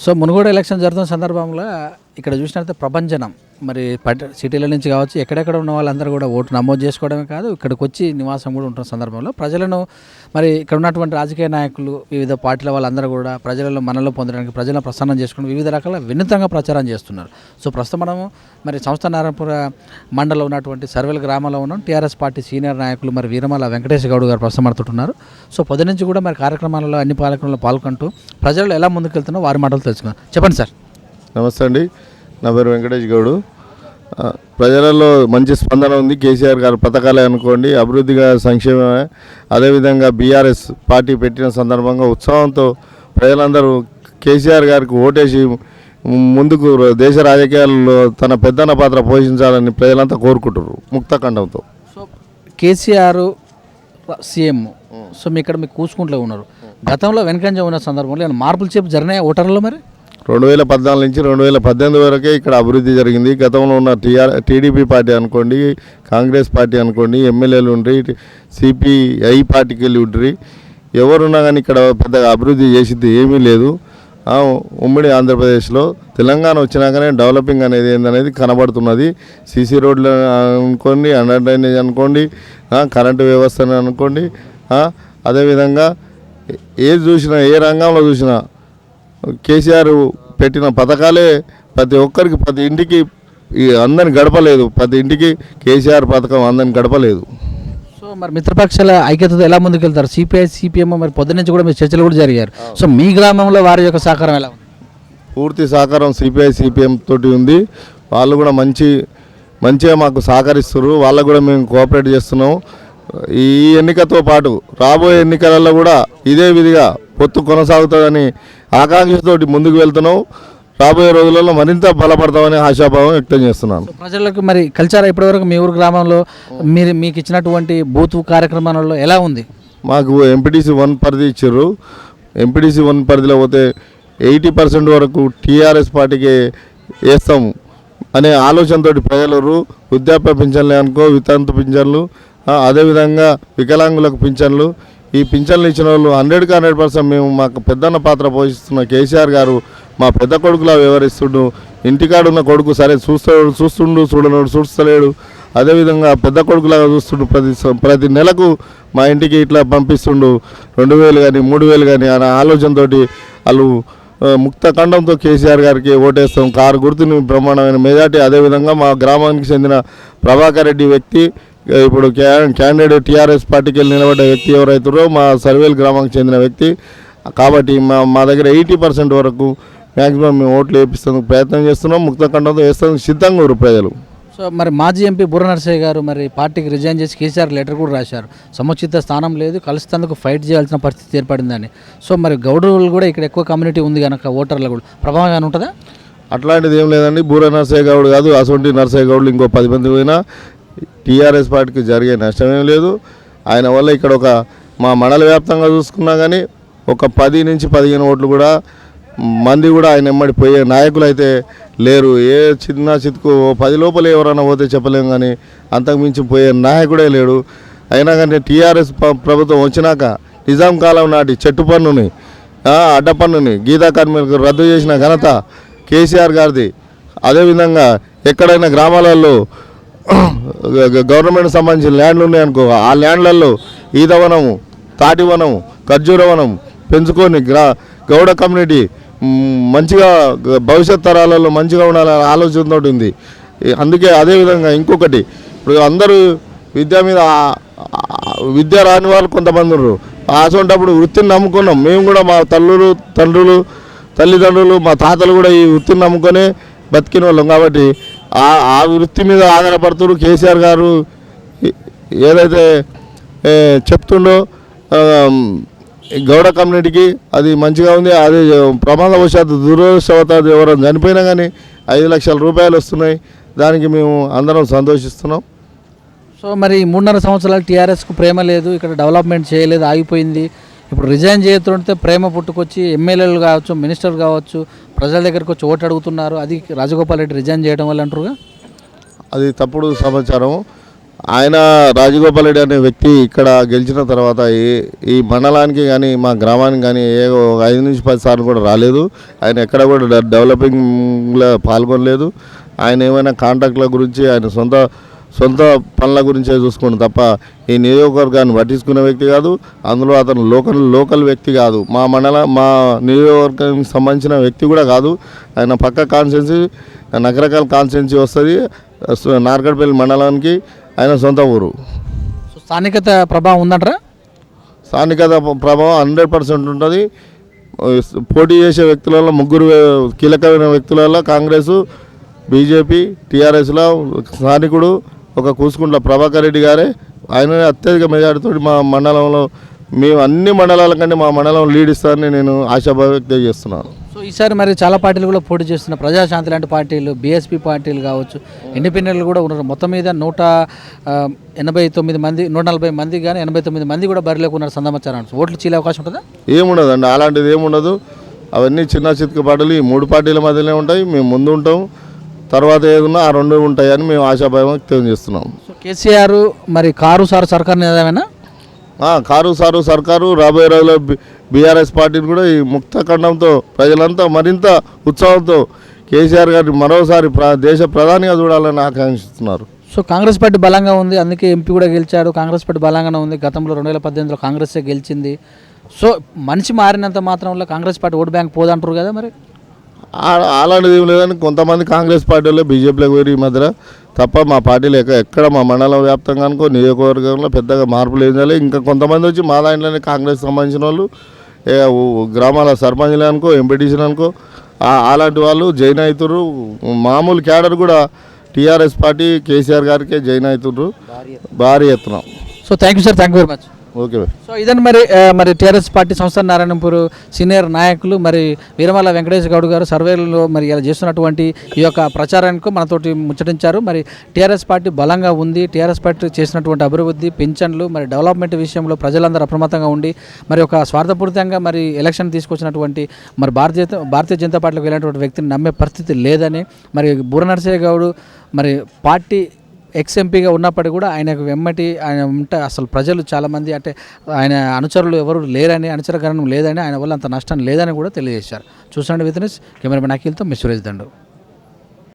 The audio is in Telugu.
సో మునుగోడు ఎలక్షన్ జరుగుతున్న సందర్భంలో ఇక్కడ చూసినట్లయితే ప్రభంజనం మరి సిటీల నుంచి కావచ్చు ఎక్కడెక్కడ ఉన్న వాళ్ళందరూ కూడా ఓటు నమోదు చేసుకోవడమే కాదు ఇక్కడికి వచ్చి నివాసం కూడా ఉంటున్న సందర్భంలో ప్రజలను మరి ఇక్కడ ఉన్నటువంటి రాజకీయ నాయకులు వివిధ పార్టీల వాళ్ళందరూ కూడా ప్రజలలో మనలో పొందడానికి ప్రజలను ప్రసన్నం చేసుకుని వివిధ రకాల వినూత్నంగా ప్రచారం చేస్తున్నారు. సో ప్రస్తుతం మనము మరి సంస్థ నారాయణపుర మండలంలో ఉన్నటువంటి సర్వేల గ్రామంలో ఉన్నాం. టీఆర్ఎస్ పార్టీ సీనియర్ నాయకులు మరి వీరమల వెంకటేష్ గౌడ్ గారు ప్రస్తుతం మనతోటున్నారు. సో పొద్దు నుంచి కూడా మరి కార్యక్రమాలలో అన్ని కార్యక్రమాల్లో పాల్గొంటూ ప్రజలు ఎలా ముందుకెళ్తున్నారో వారి మాటలు తెలుసుకున్నాం. చెప్పండి సార్. నమస్తే అండి, నా పేరు వెంకటేష్ గౌడు. ప్రజలలో మంచి స్పందన ఉంది. కేసీఆర్ గారు పథకాలే అనుకోండి, అభివృద్ధిగా సంక్షేమమే. అదేవిధంగా బీఆర్ఎస్ పార్టీ పెట్టిన సందర్భంగా ఉత్సాహంతో ప్రజలందరూ కేసీఆర్ గారికి ఓటేసి ముందుకు దేశ రాజకీయాల్లో తన పెద్దన్న పాత్ర పోషించాలని ప్రజలంతా కోరుకుంటారు ముక్తఖండంతో. సో కేసీఆర్ సీఎం, సో మీ ఇక్కడ మీకు కూసుకుంటూ ఉన్నారు. గతంలో వెనకంజ ఉన్న సందర్భంలో మార్పులు చెప్పి జరిగినాయి ఓటర్లలో మరి 2014 నుంచి 2018 వరకే ఇక్కడ అభివృద్ధి జరిగింది. గతంలో ఉన్న టీడీపీ పార్టీ అనుకోండి, కాంగ్రెస్ పార్టీ అనుకోండి, ఎమ్మెల్యేలు ఉండ్రి, సిపిఐ పార్టీకి వెళ్ళి ఉండ్రి, ఎవరున్నా కానీ ఇక్కడ పెద్దగా అభివృద్ధి చేసింది ఏమీ లేదు. ఉమ్మడి ఆంధ్రప్రదేశ్లో తెలంగాణ వచ్చినాకనే డెవలపింగ్ అనేది ఏందనేది కనబడుతున్నది. సీసీ రోడ్లు అనుకోండి, అండర్ డ్రైనేజ్ అనుకోండి, కరెంటు వ్యవస్థను అనుకోండి, అదేవిధంగా ఏది చూసినా ఏ రంగంలో చూసినా కేసీఆర్ పెట్టిన పథకాలే ప్రతి ఒక్కరికి ప్రతి ఇంటికి అందరిని గడపలేదు. ప్రతి ఇంటికి కేసీఆర్ పథకం అందరిని గడపలేదు. సో మరి మిత్రపక్షాల ఐక్యతతో ఎలా ముందుకెళ్తారు? సిపిఐ సిపిఎం మరి పొద్దు నుంచి కూడా మీరు చర్చలు కూడా జరిగారు. సో మీ గ్రామంలో వారి యొక్క సహకారం ఎలా ఉంది? పూర్తి సహకారం సిపిఐ సిపిఎం తోటి ఉంది. వాళ్ళు కూడా మంచిగా మాకు సహకరిస్తారు. వాళ్ళకు కూడా మేము కోఆపరేట్ చేస్తున్నాం. ఈ ఎన్నికతో పాటు రాబోయే ఎన్నికలలో కూడా ఇదే విధిగా పొత్తు కొనసాగుతుందని ఆకాంక్షతోటి ముందుకు వెళ్తున్నాం. రాబోయే రోజులలో మరింత బలపడతామని ఆశాభావం వ్యక్తం చేస్తున్నాను. ప్రజలకు మరి కల్చర్ ఇప్పటివరకు మీ ఊరు గ్రామంలో మీకు ఇచ్చినటువంటి బూత్ కార్యక్రమాలలో ఎలా ఉంది? మాకు ఎంపీటీసీ 1 పరిధి ఇచ్చారు. ఎంపీటీసీ 1 పరిధిలో పోతే 80% వరకు టీఆర్ఎస్ పార్టీకి వేస్తాము అనే ఆలోచనతోటి ప్రజలు వృద్ధాప్య పింఛన్లు అనుకో, వితంతు పింఛన్లు, అదేవిధంగా వికలాంగులకు పింఛన్లు, ఈ పింఛన్లు ఇచ్చిన వాళ్ళు 100% మేము మాకు పెద్దన్న పాత్ర పోషిస్తున్న కేసీఆర్ గారు మా పెద్ద కొడుకులా వ్యవహరిస్తుండు. ఇంటికాడున్న కొడుకు సరే చూస్తుండు చూడనోడు చూస్తలేడు. అదేవిధంగా పెద్ద కొడుకులాగా చూస్తుండు. ప్రతి నెలకు మా ఇంటికి ఇట్లా పంపిస్తుండు 2000 కానీ 3000 కానీ అనే ఆలోచనతో వాళ్ళు ముక్త ఖండంతో కేసీఆర్ గారికి ఓటేస్తాం. కారు గుర్తుని బ్రహ్మాండమైన మెజార్టీ. అదేవిధంగా మా గ్రామానికి చెందిన ప్రభాకర్ రెడ్డి వ్యక్తి ఇప్పుడు క్యాండిడేట్ టీఆర్ఎస్ పార్టీకి వెళ్ళి నిలబడ్డ వ్యక్తి ఎవరైతారో మా సర్వేల్ గ్రామానికి చెందిన వ్యక్తి కాబట్టి మా దగ్గర 80% వరకు మ్యాక్సిమం మేము ఓట్లు వేపిస్తానికి ప్రయత్నం చేస్తున్నాం. ముక్తఖండంతో వేస్తానికి సిద్ధంగా ఉన్నారు ప్రజలు. సో మరి మాజీ ఎంపీ బుర్ర నరసయ్య గారు మరి పార్టీకి రిజైన్ చేసి కేసీఆర్ లెటర్ కూడా రాశారు. సముచిత స్థానం లేదు, కలిసేందుకు ఫైట్ చేయాల్సిన పరిస్థితి ఏర్పడిందని. సో మరి గౌడులు కూడా ఇక్కడ ఎక్కువ కమ్యూనిటీ ఉంది కనుక ఓటర్లు కూడా ప్రభావం ఉంటుందా? అట్లాంటిది ఏం లేదండి. బుర్ర నరసయ్య గౌడ్ కాదు, అసొంటి నరసయ్య గౌడ్లు ఇంకో 10 మంది పోయినా టీఆర్ఎస్ పార్టీకి జరిగే నష్టమేం లేదు. ఆయన వల్ల ఇక్కడ మా మండల వ్యాప్తంగా చూసుకున్నా కానీ ఒక 10 నుంచి 15 ఓట్లు కూడా మంది కూడా ఆయన ఎమ్మడి పోయే నాయకులు అయితే లేరు. ఏ చిన్న చితుకు 10 లోపల ఎవరైనా పోతే చెప్పలేము కానీ అంతకుమించి పోయే నాయకుడే లేడు. అయినా కానీ టీఆర్ఎస్ ప్రభుత్వం వచ్చినాక నిజాం కాలం నాటి చెట్టు పన్నుని, అడ్డ పన్నుని, గీతా కార్మికులకు రద్దు చేసిన ఘనత కేసీఆర్ గారిది. అదేవిధంగా ఎక్కడైనా గ్రామాలలో గవర్నమెంట్ సంబంధించిన ల్యాండ్లు ఉన్నాయనుకో, ఆ ల్యాండ్లలో ఈదవనము, తాటివనము, ఖర్జూర వనం పెంచుకొని గౌడ కమ్యూనిటీ మంచిగా భవిష్యత్ తరాలలో మంచిగా ఉండాలనే ఆలోచనతో ఉంది. అందుకే అదేవిధంగా ఇంకొకటి, ఇప్పుడు అందరూ విద్య రాని వాళ్ళు కొంతమంది ఉన్నారు. అసొంటప్పుడు వృత్తిని నమ్ముకున్నాం. మేము కూడా మా తల్లిదండ్రులు మా తాతలు కూడా ఈ వృత్తిని నమ్ముకొని బతికిన వాళ్ళం కాబట్టి ఆ వృత్తి మీద ఆధారపడుతున్నారు. కేసీఆర్ గారు ఏదైతే చెప్తుండో గౌడ కమ్యూనిటీకి అది మంచిగా ఉంది. అది ప్రమాదవశాత్తు దురదృష్టవశాత్తు ఎవరైనా చనిపోయినా కానీ 5 లక్షల రూపాయలు వస్తున్నాయి. దానికి మేము అందరం సంతోషిస్తున్నాం. సో మరి 3.5 సంవత్సరాలు టీఆర్ఎస్కు ప్రేమ లేదు, ఇక్కడ డెవలప్మెంట్ చేయలేదు, ఆగిపోయింది. ఇప్పుడు రిజైన్ చేస్తుంటే ప్రేమ పుట్టుకొచ్చి ఎమ్మెల్యేలు కావచ్చు, మినిస్టర్ కావచ్చు, ప్రజల దగ్గరకు వచ్చి ఓటు అడుగుతున్నారు. అది రాజగోపాల్ రెడ్డి రిజైన్ చేయడం వల్ల అంటారుగా. అది తప్పుడు సమాచారం. ఆయన రాజగోపాల్ రెడ్డి అనే వ్యక్తి ఇక్కడ గెలిచిన తర్వాత ఈ మండలానికి కానీ మా గ్రామానికి కానీ 5 నుంచి 10 సార్లు కూడా రాలేదు. ఆయన ఎక్కడ కూడా డెవలపింగ్లో పాల్గొనలేదు. ఆయన ఏమైనా కాంట్రాక్ట్ల గురించి ఆయన సొంత పనుల గురించే చూసుకోండి తప్ప ఈ నియోజకవర్గాన్ని పట్టించుకునే వ్యక్తి కాదు. అందులో అతను లోకల్ వ్యక్తి కాదు. మా నియోజకవర్గానికి సంబంధించిన వ్యక్తి కూడా కాదు. ఆయన పక్క కాన్స్టిట్యున్సీ నగరకాల కాన్స్టిట్యున్సీ వస్తుంది నార్కట్పల్లి మండలానికి. ఆయన సొంత ఊరు. సో స్థానికత ప్రభావం ఉందంటారా? స్థానికత ప్రభావం 100% ఉంటుంది. పోటీ చేసే వ్యక్తులలో 3 కీలకమైన వ్యక్తులలో కాంగ్రెస్, బీజేపీ, టీఆర్ఎస్లో స్థానికుడు ఒక కూసుకుంట్ల ప్రభాకర్ రెడ్డి గారే. ఆయన అత్యధిక మెజారిటీతో మా మండలంలో మేము అన్ని మండలాల కంటే మా మండలం లీడ్ ఇస్తారని నేను ఆశాభావం వ్యక్తం చేస్తున్నాను. సో ఈసారి మరి చాలా పార్టీలు కూడా పోటీ చేస్తున్న ప్రజాశాంతి లాంటి పార్టీలు, బీఎస్పీ పార్టీలు కావచ్చు, ఇండిపెండెంట్లు కూడా ఉన్నారు. మొత్తం మీద 189 మంది, 140 మంది కానీ 89 మంది కూడా బరిలోకి ఉన్నారు సందమాచారం. ఓట్లు చీలే అవకాశం ఉంటుందా? ఏముండదండి, అలాంటిది ఏముండదు. అవన్నీ చిన్న చితక పార్టీలు ఈ 3 పార్టీల మధ్యనే ఉంటాయి. మేము ముందు ఉంటాం, తర్వాత ఏదన్నా ఆ 2 ఉంటాయని మేము ఆశాభావం వ్యక్తం చేస్తున్నాం. సో కేసీఆర్ మరి కారు సారు సర్కార్ ఏమైనా కారు సారు సర్కారు రాబోయే రోజుల్లో బీఆర్ఎస్ పార్టీని కూడా ఈ ముక్తఖండంతో ప్రజలంతా మరింత ఉత్సాహంతో కేసీఆర్ గారిని మరోసారి దేశ ప్రధానిగా చూడాలని ఆకాంక్షిస్తున్నారు. సో కాంగ్రెస్ పార్టీ బలంగా ఉంది, అందుకే ఎంపీ కూడా గెలిచాడు. కాంగ్రెస్ పార్టీ బలంగానే ఉంది. గతంలో 2018లో కాంగ్రెసే గెలిచింది. సో మనిషి మారినంత మాత్రంలో కాంగ్రెస్ పార్టీ ఓటు బ్యాంక్ పోదంటారు కదా మరి? అలాంటిది ఏం లేదని కొంతమంది కాంగ్రెస్ పార్టీలో బీజేపీలోకి పోయి ఈ మధ్య తప్ప మా పార్టీలు ఎక్కడ మా మండలం వ్యాప్తంగా అనుకో నియోజకవర్గంలో పెద్దగా మార్పులు ఏం చేయాలి. ఇంకా కొంతమంది వచ్చి మా దాంట్లోనే కాంగ్రెస్ సంబంధించిన వాళ్ళు గ్రామాల సర్పంచ్లు అనుకో, ఎంపీటీసీలు అనుకో, అలాంటి వాళ్ళు జైన్ అవుతుర్రు. మామూలు క్యాడర్ కూడా టీఆర్ఎస్ పార్టీ కేసీఆర్ గారికే జైన్ అవుతుర్రు భారీ ఎత్తున. So thank you sir, thank you very much. Okay. So ఇదని మరి టీఆర్ఎస్ పార్టీ సంస్థ నారాయణపూర్ సీనియర్ నాయకులు మరి వీరమల్ల వెంకటేష్ గౌడ్ గారు సర్వేలలో మరి ఇలా చేస్తున్నటువంటి ఈ యొక్క ప్రచారానికి మనతోటి ముచ్చటించారు. మరి టీఆర్ఎస్ పార్టీ బలంగా ఉంది. టీఆర్ఎస్ పార్టీ చేసినటువంటి అభివృద్ధి, పింఛన్లు, మరి డెవలప్మెంట్ విషయంలో ప్రజలందరూ అప్రమత్తంగా ఉండి మరి ఒక స్వార్థపూరితంగా మరి ఎలక్షన్ తీసుకొచ్చినటువంటి మరి భారతీయ జనతా పార్టీలోకి వెళ్ళినటువంటి వ్యక్తిని నమ్మే పరిస్థితి లేదని మరి బూర నరసయ్య గౌడ్ మరి పార్టీ ఎక్స్ఎంపీగా ఉన్నప్పటికీ కూడా ఆయనకు వెమ్మటి ఆయన ఉంటే అసలు ప్రజలు చాలామంది అంటే ఆయన అనుచరులు ఎవరు లేరని, అనుచరకరణం లేదని, ఆయన వల్ల అంత నష్టం లేదని కూడా తెలియజేశారు. చూసండి విత్ న్యూస్ కెమెరామెన్ అఖిల్తో మిస్ సురేష్ దండు.